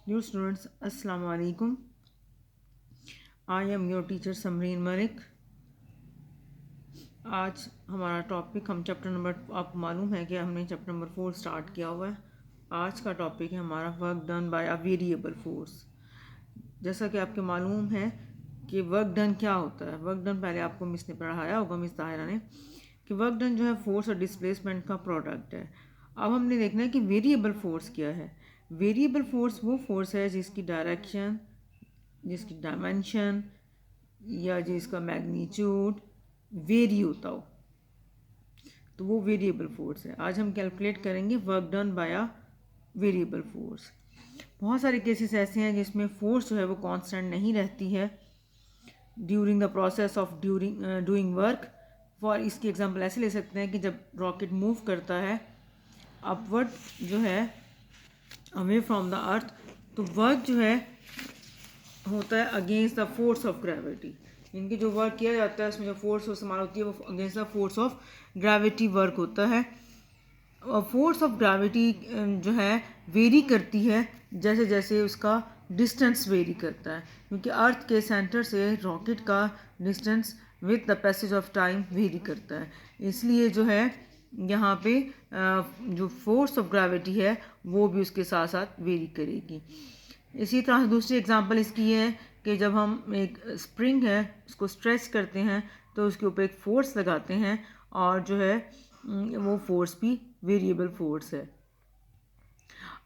Dear students, Assalamu alaikum. I am your teacher Samreen Malik. आज हमारा topic हम chapter number आपको मालूम है कि हमने चैप्टर नंबर 4 स्टार्ट किया हुआ है। आज का टॉपिक है हमारा work done by a variable force. जैसा कि आपके मालूम है कि वर्क डन क्या होता है। वर्क डन पहले आपको मिस ने पढ़ाया होगा, मिस ताहिरा ने, कि वर्क डन जो है फोर्स और डिस्प्लेसमेंट का प्रोडक्ट है। अब हमने देखना है कि वेरिएबल फोर्स क्या है। वेरिएबल फोर्स वो फोर्स है जिसकी डायरेक्शन, जिसकी डायमेंशन या जिसका मैग्नीट्यूड वेरी होता हो, तो वो वेरिएबल फोर्स है। आज हम कैलकुलेट करेंगे work done by a variable force. बहुत सारे केसेस ऐसे हैं जिसमें फोर्स जो है वो कांस्टेंट नहीं रहती है during the process of doing work. For इसकी एग्जांपल ऐसे ले सकते हैं कि जब रॉकेट मूव करता है अपवर्ड जो है अवे फ्रॉम द अर्थ, तो वर्क जो है होता है against the force of gravity. इनकी जो वर्क किया जाता है उसमें जो फोर्स इस्तेमाल होती है वो against the force of gravity work होता है। और फोर्स ऑफ ग्रेविटी जो है वेरी करती है जैसे जैसे उसका डिस्टेंस वेरी करता है, क्योंकि अर्थ के सेंटर से रॉकेट का distance with the passage of time very करता है। इसलिए जो है यहाँ पे जो फोर्स ऑफ ग्रेविटी है वो भी उसके साथ साथ वेरी करेगी। इसी तरह से दूसरी एग्जांपल इसकी है कि जब हम एक स्प्रिंग है उसको स्ट्रेच करते हैं तो उसके ऊपर एक फोर्स लगाते हैं और जो है वो फोर्स भी वेरिएबल फोर्स है।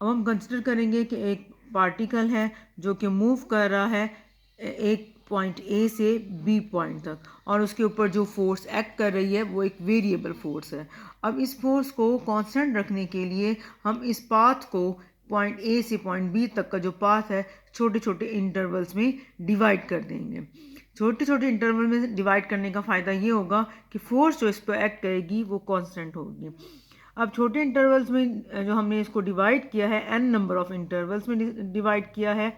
अब हम कंसिडर करेंगे कि एक पार्टिकल है जो कि मूव कर रहा है एक पॉइंट ए से बी पॉइंट तक, और उसके ऊपर जो फोर्स एक्ट कर रही है वो एक वेरिएबल फोर्स है। अब इस फोर्स को कांस्टेंट रखने के लिए हम इस पाथ को पॉइंट ए से पॉइंट बी तक का जो पाथ है छोटे छोटे इंटरवल्स में डिवाइड कर देंगे। छोटे छोटे इंटरवल में डिवाइड करने का फ़ायदा ये होगा कि फोर्स जो इस पर एक्ट करेगी वो कांस्टेंट होगी। अब छोटे इंटरवल्स में जो हमने इसको डिवाइड किया है n नंबर ऑफ इंटरवल्स में डिवाइड किया है।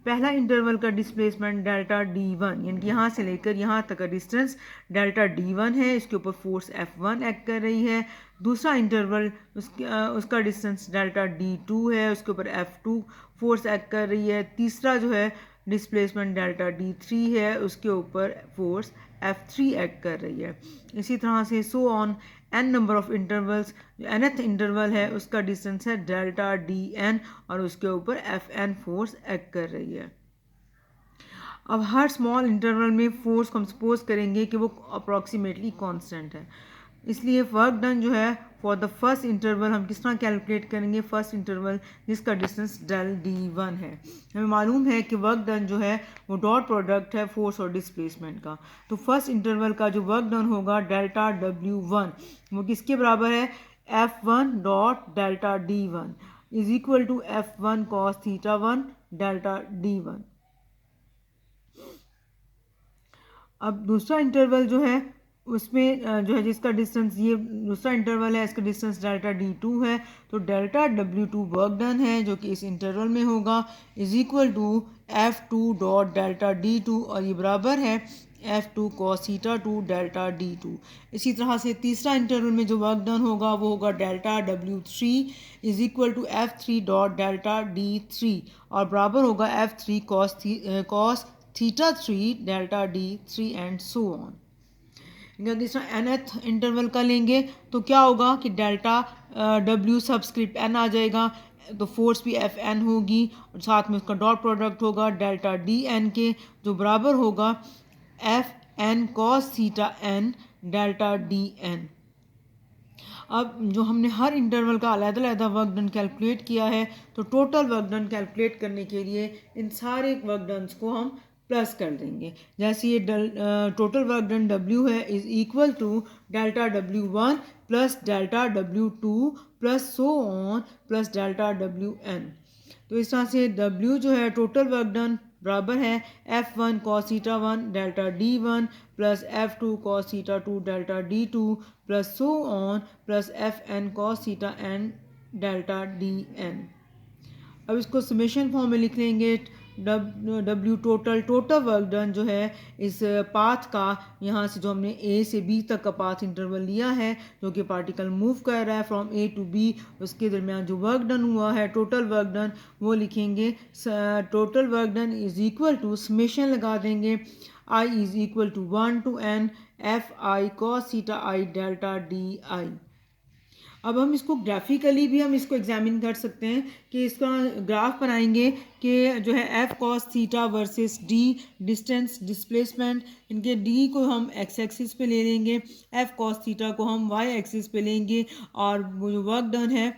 पहला इंटरवल का डिस्प्लेसमेंट डेल्टा d1, यानी कि यहाँ से लेकर यहाँ तक का डिस्टेंस डेल्टा d1 है, इसके ऊपर फोर्स F1 एक्ट कर रही है। दूसरा इंटरवल उसका डिस्टेंस डेल्टा d2 है, उसके ऊपर F2 फोर्स एक्ट कर रही है। तीसरा जो है डिस्प्लेसमेंट डेल्टा d3 है, उसके ऊपर फोर्स F3 एक्ट कर रही है। इसी तरह से so on n number of intervals. nth interval है उसका डिस्टेंस है डेल्टा dn और उसके ऊपर Fn फोर्स एक्ट कर रही है। अब हर स्मॉल इंटरवल में फोर्स को हम सपोज करेंगे कि वो अप्रॉक्सीमेटली कांस्टेंट है। इसलिए वर्क डन जो है फॉर द फर्स्ट इंटरवल हम किस तरह कैलकुलेट करेंगे। फर्स्ट इंटरवल जिसका डिस्टेंस डेल d1 है, हमें मालूम है कि वर्क डन जो है वो डॉट प्रोडक्ट है फोर्स और डिस्प्लेसमेंट का। तो फर्स्ट इंटरवल का जो वर्क डन होगा डेल्टा w1 वो किसके बराबर है, F1 dot delta d1 is equal to F1 cos theta 1 delta d1। अब दूसरा इंटरवल जो है उसमें जो है जिसका डिस्टेंस, ये दूसरा इंटरवल है, इसका डिस्टेंस डेल्टा d2 है, तो डेल्टा w2 वर्क डन है जो कि इस इंटरवल में होगा is equal to F2 dot delta d2 और ये बराबर है F2 cos theta 2 delta d2। इसी तरह से तीसरा इंटरवल में जो वर्क डन होगा वो होगा delta w3 is equal to F3 dot delta d3 और बराबर होगा F3 cos theta 3 delta d3 and so on. अगर तीसरा nth इंटरवल का लेंगे तो क्या होगा कि डेल्टा w सबस्क्रिप्ट n आ जाएगा, तो फोर्स भी Fn होगी और साथ में उसका डॉट प्रोडक्ट होगा डेल्टा dn के, जो बराबर होगा Fn cos theta n delta dn। अब जो हमने हर इंटरवल का अलग-अलग वर्क डन कैलकुलेट किया है, तो टोटल वर्क डन कैलकुलेट करने के लिए इन सारे वर्क डन्स को हम प्लस कर देंगे। जैसे ये टोटल वर्क डन W है is equal to delta W1 plus delta W2 plus so on plus delta WN। तो इस तरह से W जो है टोटल वर्क डन बराबर है F1 cos theta 1 delta D1 plus F2 cos theta 2 delta D2 plus so on plus Fn cos theta n delta Dn। अब इसको समेशन फॉर्म में लिख लेंगे W टोटल वर्क डन जो है इस पाथ का, यहाँ से जो हमने A से B तक का पाथ इंटरवल लिया है जो कि पार्टिकल मूव कर रहा है फ्रॉम A टू B, उसके दरमियान जो वर्क डन हुआ है टोटल वर्क डन वो लिखेंगे। Total work done is equal to, summation लगा देंगे, I is equal to 1 to n Fi cos theta I delta DI। अब हम इसको ग्राफिकली भी हम इसको एग्जामिन कर सकते हैं कि इसका ग्राफ बनाएंगे कि जो है F cos theta versus D, distance displacement, इनके डी को हम एक्स एक्सिस पे ले लेंगे, एफ कॉस थीटा को हम वाई एक्सिस पे लेंगे, और वो जो वर्क डन है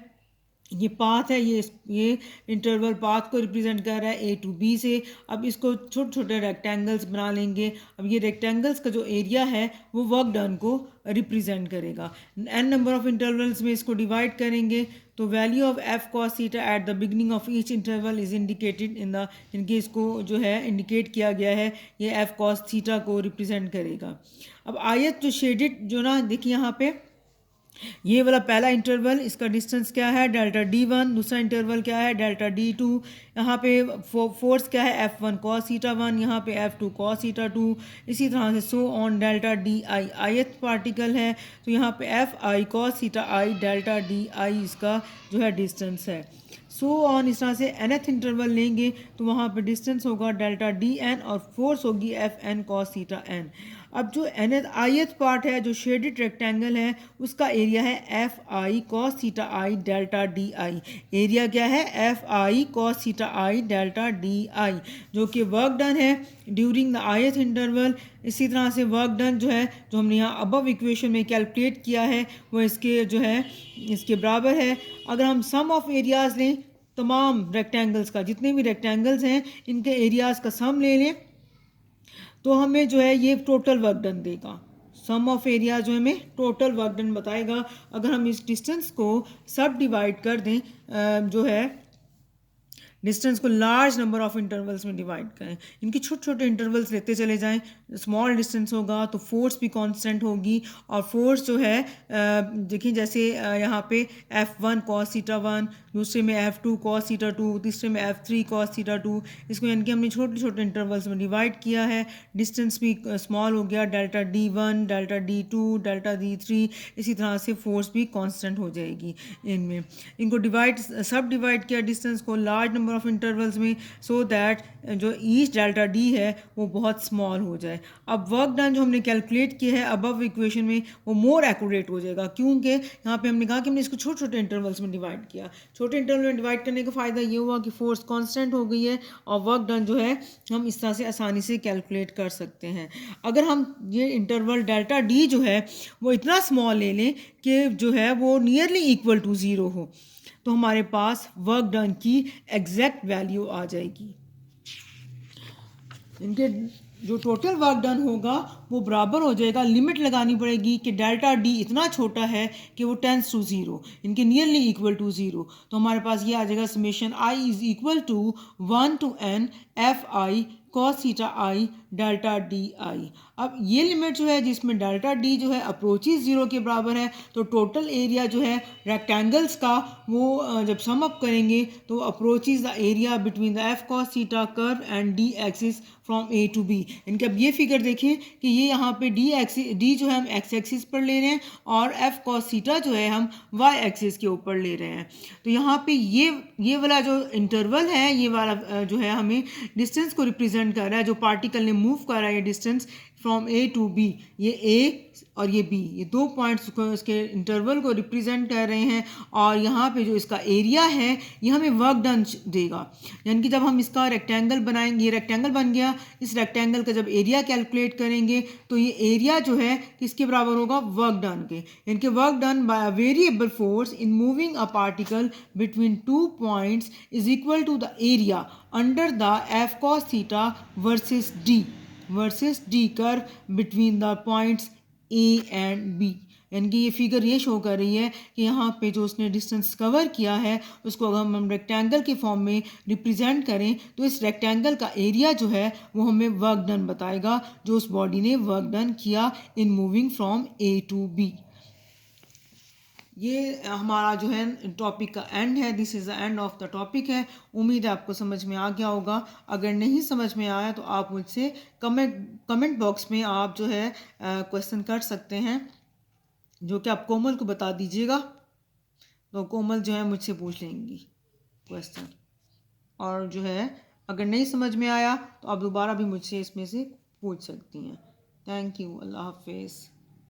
ये पाथ है, ये इंटरवल पाथ को रिप्रेजेंट कर रहा है ए टू बी से। अब इसको छोटे छोटे रेक्टेंगल्स बना लेंगे। अब ये रेक्टेंगल्स का जो एरिया है वो वर्क डन को रिप्रेजेंट करेगा। एन नंबर ऑफ इंटरवल्स में इसको डिवाइड करेंगे तो value of F cos theta at the beginning of each interval is indicated in the, इनके इसको जो है इंडिकेट किया गया है, ये एफ कॉस थीटा को रिप्रेजेंट करेगा। अब आयत जो शेडेड जो ना देखिए यहाँ पे, ये वाला पहला इंटरवल इसका डिस्टेंस क्या है डेल्टा D1, दूसरा इंटरवल क्या है डेल्टा D2, यहाँ पे फोर्स क्या है F1 cos थीटा 1, यहाँ पे F2 cos थीटा 2, इसी तरह से सो ऑन डेल्टा DI आयत पार्टिकल है तो यहाँ पे Fi cos theta I delta DI इसका जो है डिस्टेंस है। सो ऑन इस तरह से nth इंटरवल लेंगे तो वहाँ पे डिस्टेंस होगा डेल्टा DN और फोर्स होगी Fn cos थीटा n। अब जो nth आयत पार्ट है जो शेडेड रेक्टेंगल है उसका एरिया है Fi cos theta I delta DI। Area क्या है Fi cos theta I delta DI, जो कि वर्क डन है ड्यूरिंग द आयत इंटरवल। इसी तरह से वर्क डन जो है जो हमने यहाँ अबव इक्वेशन में कैलकुलेट किया है वो इसके जो है इसके बराबर है। अगर हम सम ऑफ एरियाज़ लें तमाम रेक्टेंगल्स का, जितने भी रेक्टेंगल्स हैं इनके एरियाज़ का सम ले लें तो हमें जो है ये टोटल वर्क डन देगा। सम ऑफ एरिया जो हमें टोटल वर्क डन बताएगा। अगर हम इस डिस्टेंस को सब डिवाइड कर दें, जो है डिस्टेंस को लार्ज नंबर ऑफ इंटरवल्स में डिवाइड करें, इनके छोटे छोटे इंटरवल्स लेते चले जाएं, स्मॉल डिस्टेंस होगा तो फोर्स भी कांस्टेंट होगी। और फोर्स जो है देखिए जैसे यहाँ पे F1 cos थीटा 1, दूसरे में F2 cos थीटा 2, तीसरे में F3 cos थीटा 2, इसको यानी कि हमने छोटे छोटे इंटरवल्स में डिवाइड किया है। डिस्टेंस भी स्मॉल हो गया, delta D1 delta D2 delta D3, इसी तरह से फोर्स भी कांस्टेंट हो जाएगी। इनमें इनको सब डिवाइड किया डिस्टेंस को लार्ज नंबर ऑफ इंटरवल्स में सो दैट जो ईच डेल्टा डी है वो बहुत स्मॉल हो जाए। अब वर्क डन जो हमने कैलकुलेट किया है अबव इक्वेशन में वो मोर एक्यूरेट हो जाएगा, क्योंकि यहाँ पे हमने कहा कि हमने इसको छोटे छोटे इंटरवल्स में डिवाइड किया। छोटे इंटरवल में डिवाइड करने का फ़ायदा ये हुआ कि फोर्स कांस्टेंट हो गई है और वर्क डन जो है हम इस तरह से आसानी से कैलकुलेट कर सकते हैं। अगर हम ये इंटरवल डेल्टा डी जो है वो इतना स्मॉल ले लें कि जो है वो नियरली इक्वल टू ज़ीरो हो तो हमारे पास वर्क डन की एग्जैक्ट वैल्यू आ जाएगी। इनके जो टोटल वर्क डन होगा वो बराबर हो जाएगा, लिमिट लगानी पड़ेगी कि डेल्टा डी इतना छोटा है कि वो टेंस टू ज़ीरो, इनके नियरली इक्वल टू ज़ीरो, तो हमारे पास ये आ जाएगा summation I is equal to 1 to n Fi cos theta I delta DI। अब ये लिमिट जो है जिसमें डेल्टा डी जो है अप्रोचेज ज़ीरो के बराबर है तो टोटल एरिया जो है रेक्टेंगल्स का वो जब सम अप करेंगे तो approaches the area between the F cos theta curve and D axis from A to B। इनके अब ये फिगर देखिए कि ये यहाँ पे D जो है हम X एक्सिस पर ले रहे हैं और F cos थीटा जो है हम Y एक्सिस के ऊपर ले रहे हैं। तो यहाँ पे ये वाला जो इंटरवल है ये वाला जो है हमें डिस्टेंस को रिप्रेजेंट कर रहा है, जो पार्टिकल ने मूव कर रहा है ये distance from A to B, ये A और ये B, ये दो पॉइंट्स को इसके इंटरवल को रिप्रेजेंट कर रहे हैं। और यहाँ पे जो इसका एरिया है ये हमें वर्क डन देगा, यानी कि जब हम इसका रेक्टेंगल बनाएंगे, ये रेक्टेंगल बन गया, इस रेक्टेंगल का जब एरिया कैलकुलेट करेंगे तो ये एरिया जो है किसके बराबर होगा वर्क डन के, यानी कि work done by a variable force in moving a particle between 2 points is equal to the area under the F cos theta versus D curve between the points A and B। यानी कि ये figure ये show कर रही है कि यहाँ पे जो उसने डिस्टेंस कवर किया है उसको अगर हम रेक्टेंगल के फॉर्म में रिप्रेजेंट करें तो इस रेक्टेंगल का एरिया जो है वो हमें वर्क डन बताएगा, जो उस बॉडी ने वर्क डन किया in moving from A to B। ये हमारा जो है टॉपिक का एंड है। This is the end of the topic है। उम्मीद है आपको समझ में आ गया होगा। अगर नहीं समझ में आया तो आप मुझसे कमेंट बॉक्स में आप जो है क्वेश्चन कर सकते हैं, जो कि आप कोमल को बता दीजिएगा, तो कोमल जो है मुझसे पूछ लेंगी क्वेश्चन। और जो है अगर नहीं समझ में आया तो आप दोबारा भी मुझसे इसमें से पूछ सकती हैं। Thank you. अल्लाह हाफिज़।